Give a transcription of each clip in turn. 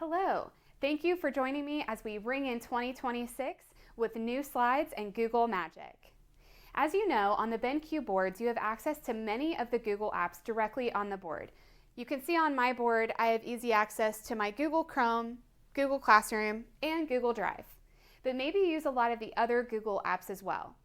Hello, thank you for joining me as we ring in 2026 with new slides and Google magic. As you know, on the BenQ boards, you have access to many of the Google apps directly on the board. You can see on my board, I have easy access to my Google Chrome, Google Classroom, and Google Drive. But maybe you use a lot of the other Google apps as well.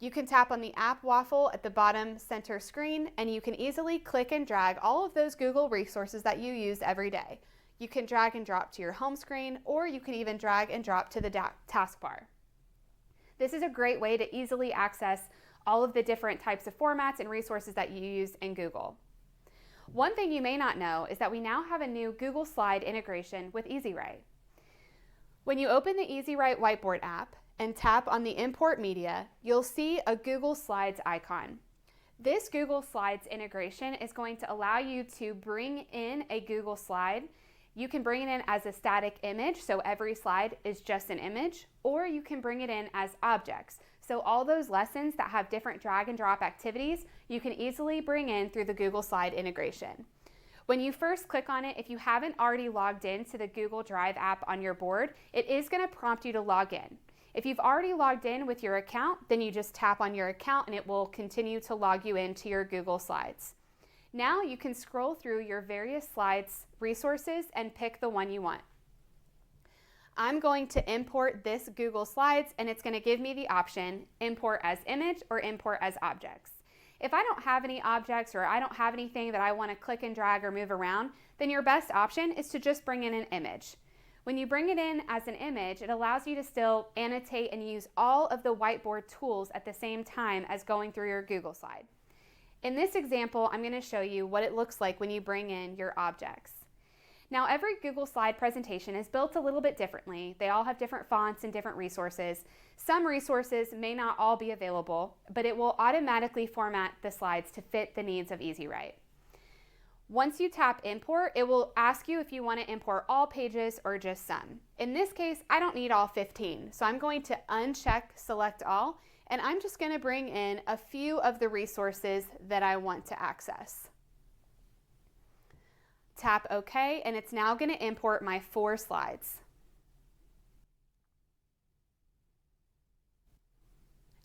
You can tap on the app waffle at the bottom center screen, and you can easily click and drag all of those Google resources that you use every day. You can drag and drop to your home screen, or you can even drag and drop to the taskbar. This is a great way to easily access all of the different types of formats and resources that you use in Google. One thing you may not know is that we now have a new Google Slide integration with EasyWrite. When you open the EasyWrite Whiteboard app and tap on the Import Media, you'll see a Google Slides icon. This Google Slides integration is going to allow you to bring in a Google slide. You can bring it in as a static image, so every slide is just an image, or you can bring it in as objects. So all those lessons that have different drag and drop activities, you can easily bring in through the Google Slide integration. When you first click on it, if you haven't already logged in to the Google Drive app on your board, it is going to prompt you to log in. If you've already logged in with your account, then you just tap on your account and it will continue to log you into your Google Slides. Now you can scroll through your various slides resources and pick the one you want. I'm going to import this Google Slides, and it's going to give me the option import as image or import as objects. If I don't have any objects or I don't have anything that I want to click and drag or move around, then your best option is to just bring in an image. When you bring it in as an image, it allows you to still annotate and use all of the whiteboard tools at the same time as going through your Google Slide. In this example, I'm going to show you what it looks like when you bring in your objects. Now, every Google Slide presentation is built a little bit differently. They all have different fonts and different resources. Some resources may not all be available, but it will automatically format the slides to fit the needs of EasyWrite. Once you tap import, it will ask you if you want to import all pages or just some. In this case, I don't need all 15, so I'm going to uncheck select all, and I'm just going to bring in a few of the resources that I want to access. Tap OK, and it's now going to import my 4 slides.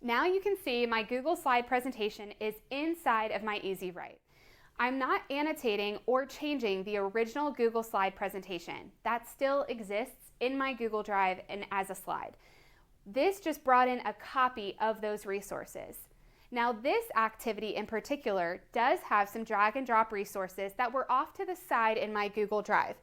Now you can see my Google Slide presentation is inside of my EasyWrite. I'm not annotating or changing the original Google Slide presentation. That still exists in my Google Drive and as a slide. This just brought in a copy of those resources. Now this activity in particular does have some drag and drop resources that were off to the side in my Google Drive.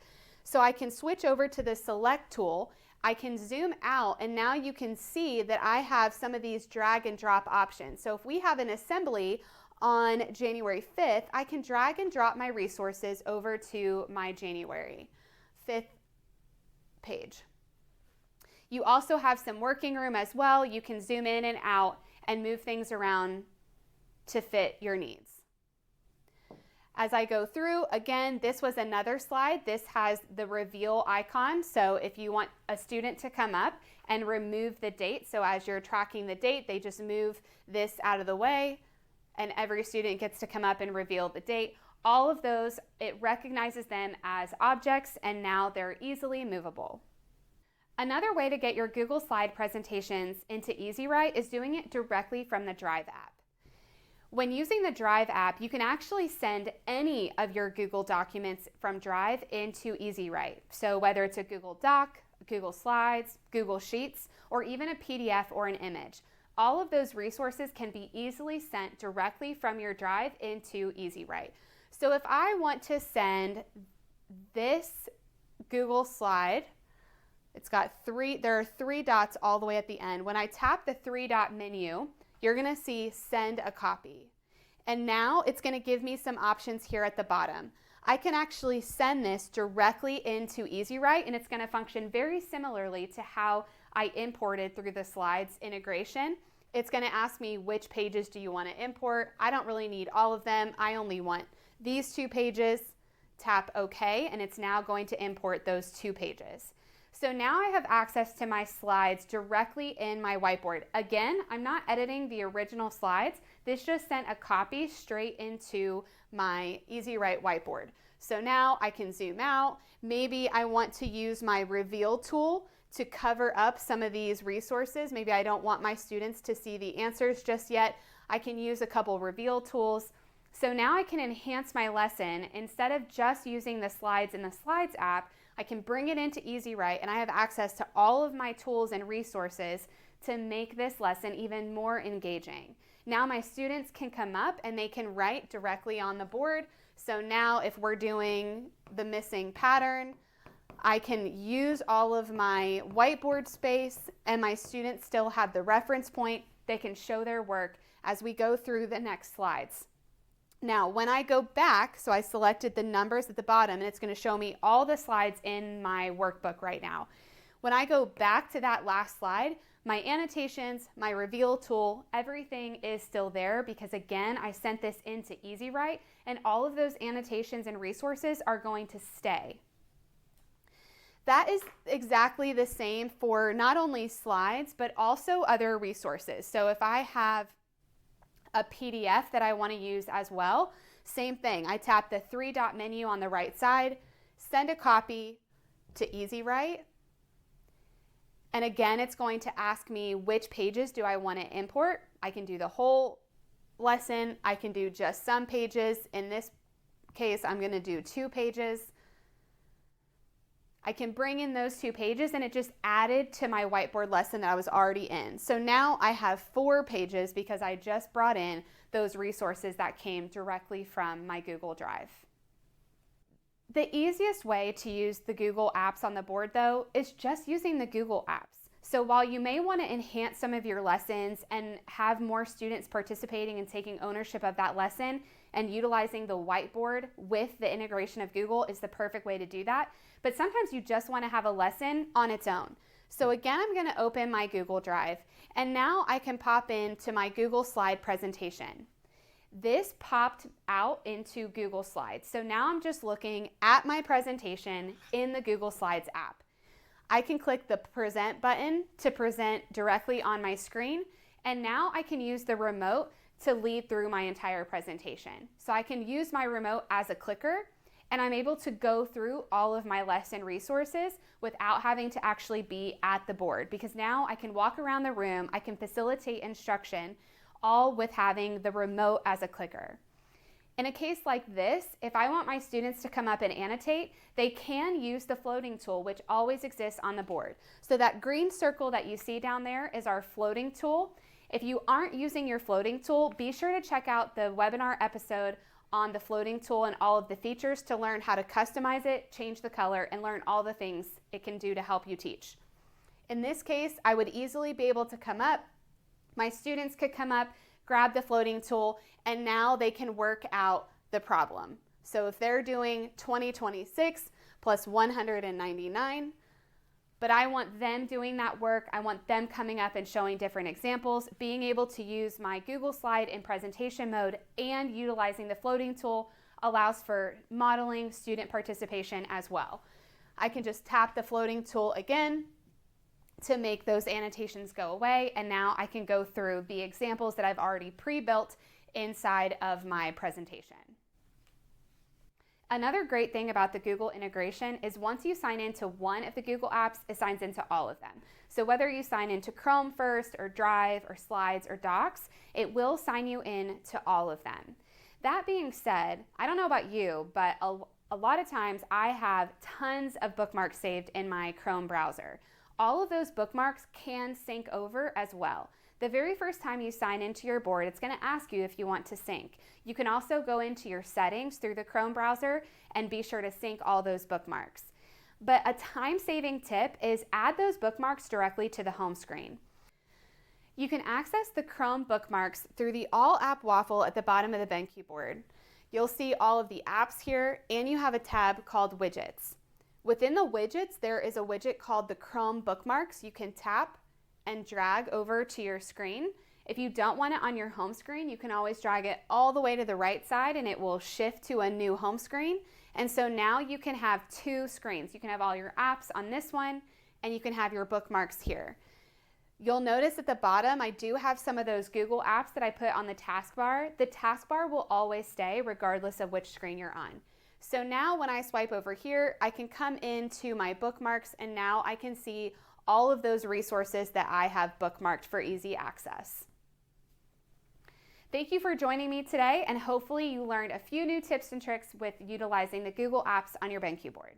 So I can switch over to the select tool, I can zoom out, and now you can see that I have some of these drag and drop options. So if we have an assembly on January 5th, I can drag and drop my resources over to my January 5th page. You also have some working room as well. You can zoom in and out and move things around to fit your needs. As I go through, again, this was another slide. This has the reveal icon. So if you want a student to come up and remove the date, so as you're tracking the date, they just move this out of the way and every student gets to come up and reveal the date. All of those, it recognizes them as objects and now they're easily movable. Another way to get your Google Slide presentations into EasyWrite is doing it directly from the Drive app. When using the Drive app, you can actually send any of your Google documents from Drive into EasyWrite. So whether it's a Google Doc, Google Slides, Google Sheets, or even a PDF or an image, all of those resources can be easily sent directly from your Drive into EasyWrite. So if I want to send this Google Slide, there are 3 dots all the way at the end. When I tap the 3-dot menu, you're going to see send a copy. And now it's going to give me some options here at the bottom. I can actually send this directly into EasyWrite, and it's going to function very similarly to how I imported through the slides integration. It's going to ask me which pages do you want to import. I don't really need all of them. I only want these 2 pages. Tap OK, and it's now going to import those 2 pages. So now I have access to my slides directly in my whiteboard. Again, I'm not editing the original slides. This just sent a copy straight into my EasyWrite whiteboard. So now I can zoom out. Maybe I want to use my reveal tool to cover up some of these resources. Maybe I don't want my students to see the answers just yet. I can use a couple reveal tools. So now I can enhance my lesson. Instead of just using the slides in the Slides app, I can bring it into EasyWrite, and I have access to all of my tools and resources to make this lesson even more engaging. Now my students can come up and they can write directly on the board. So now if we're doing the missing pattern, I can use all of my whiteboard space and my students still have the reference point. They can show their work as we go through the next slides. Now, when I go back, so I selected the numbers at the bottom and it's going to show me all the slides in my workbook right now. When I go back to that last slide, my annotations, my reveal tool, everything is still there because again, I sent this into EasyWrite and all of those annotations and resources are going to stay. That is exactly the same for not only slides, but also other resources. So if I have a PDF that I want to use as well, same thing. I tap the three-dot menu on the right side, send a copy to EasyWrite. And again, it's going to ask me which pages do I want to import. I can do the whole lesson. I can do just some pages. In this case, I'm going to do 2 pages. I can bring in those 2 pages and it just added to my whiteboard lesson that I was already in. So now I have 4 pages because I just brought in those resources that came directly from my Google Drive. The easiest way to use the Google Apps on the board though is just using the Google Apps. So while you may want to enhance some of your lessons and have more students participating and taking ownership of that lesson and utilizing the whiteboard with the integration of Google is the perfect way to do that. But sometimes you just want to have a lesson on its own. So again, I'm going to open my Google Drive and now I can pop into my Google Slide presentation. This popped out into Google Slides. So now I'm just looking at my presentation in the Google Slides app. I can click the present button to present directly on my screen. And now I can use the remote to lead through my entire presentation. So I can use my remote as a clicker and I'm able to go through all of my lesson resources without having to actually be at the board because now I can walk around the room, I can facilitate instruction, all with having the remote as a clicker. In a case like this, if I want my students to come up and annotate, they can use the floating tool, which always exists on the board. So that green circle that you see down there is our floating tool. If you aren't using your floating tool, be sure to check out the webinar episode on the floating tool and all of the features to learn how to customize it, change the color, and learn all the things it can do to help you teach. In this case, I would easily be able to come up, my students could come up, grab the floating tool, and now they can work out the problem. So if they're doing 2026 plus 199, but I want them doing that work, I want them coming up and showing different examples, being able to use my Google Slide in presentation mode and utilizing the floating tool allows for modeling student participation as well. I can just tap the floating tool again to make those annotations go away, and now I can go through the examples that I've already pre-built inside of my presentation. Another great thing about the Google integration is once you sign into one of the Google apps, it signs into all of them. So whether you sign into Chrome first, or Drive, or Slides, or Docs, it will sign you in to all of them. That being said, I don't know about you, but a lot of times I have tons of bookmarks saved in my Chrome browser. All of those bookmarks can sync over as well. The very first time you sign into your board, it's going to ask you if you want to sync. You can also go into your settings through the Chrome browser and be sure to sync all those bookmarks. But a time-saving tip is add those bookmarks directly to the home screen. You can access the Chrome bookmarks through the All App waffle at the bottom of the BenQ board. You'll see all of the apps here, and you have a tab called Widgets. Within the widgets, there is a widget called the Chrome bookmarks. You can tap and drag over to your screen. If you don't want it on your home screen, you can always drag it all the way to the right side and it will shift to a new home screen. And so now you can have 2 screens. You can have all your apps on this one and you can have your bookmarks here. You'll notice at the bottom, I do have some of those Google apps that I put on the taskbar. The taskbar will always stay regardless of which screen you're on. So now when I swipe over here, I can come into my bookmarks and now I can see all of those resources that I have bookmarked for easy access. Thank you for joining me today, and hopefully you learned a few new tips and tricks with utilizing the Google Apps on your BenQ board.